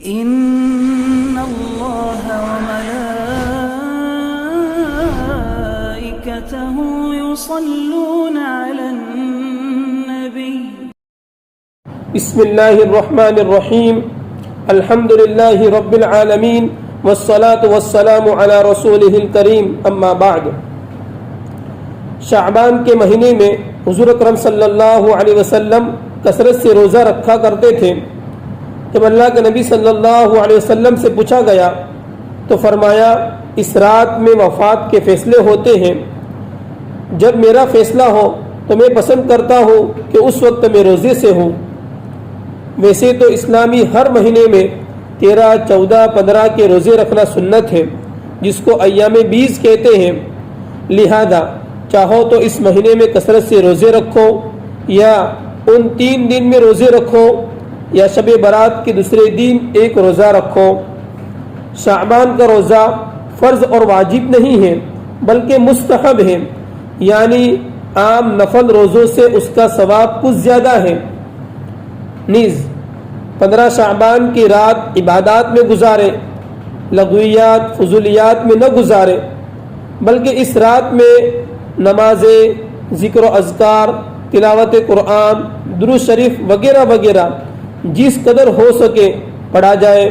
إن الله وملائكته يصلون على النبي. بسم اللہ الرحمن الرحیم. الحمد للہ رب العالمین والصلاة والسلام علی رسولہ الکریم. اما بعد. شعبان کے مہینے میں حضور اکرم صلی اللہ علیہ وسلم کثرت سے روزہ رکھا کرتے تھے. جب اللہ کے نبی صلی اللہ علیہ وسلم سے پوچھا گیا تو فرمایا اس رات میں وفات کے فیصلے ہوتے ہیں. جب میرا فیصلہ ہو تو میں پسند کرتا ہوں کہ اس وقت میں روزے سے ہوں. ویسے تو اسلامی ہر مہینے میں 13, 14, 15 کے روزے رکھنا سنت ہے جس کو ایام بیس کہتے ہیں. لہذا چاہو تو اس مہینے میں کثرت سے روزے رکھو یا ان 3 دن میں روزے رکھو یا شب برات کے دوسرے دن ایک روزہ رکھو. شعبان کا روزہ فرض اور واجب نہیں ہے بلکہ مستحب ہے، یعنی عام نفل روزوں سے اس کا ثواب کچھ زیادہ ہے. نیز 15 شعبان کی رات عبادات میں گزارے، لغویات فضولیات میں نہ گزارے، بلکہ اس رات میں نمازیں، ذکر و اذکار، تلاوت قرآن، درود شریف وغیرہ وغیرہ جس قدر ہو سکے پڑھا جائے.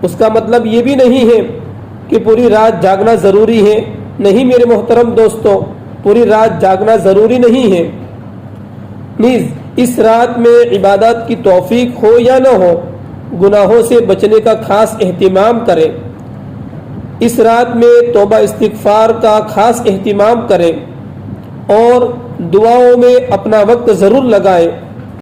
اس کا مطلب یہ بھی نہیں ہے کہ پوری رات جاگنا ضروری ہے. نہیں میرے محترم دوستو، پوری رات جاگنا ضروری نہیں ہے. نیز اس رات میں عبادات کی توفیق ہو یا نہ ہو، گناہوں سے بچنے کا خاص اہتمام کریں. اس رات میں توبہ استغفار کا خاص اہتمام کریں اور دعاؤں میں اپنا وقت ضرور لگائیں.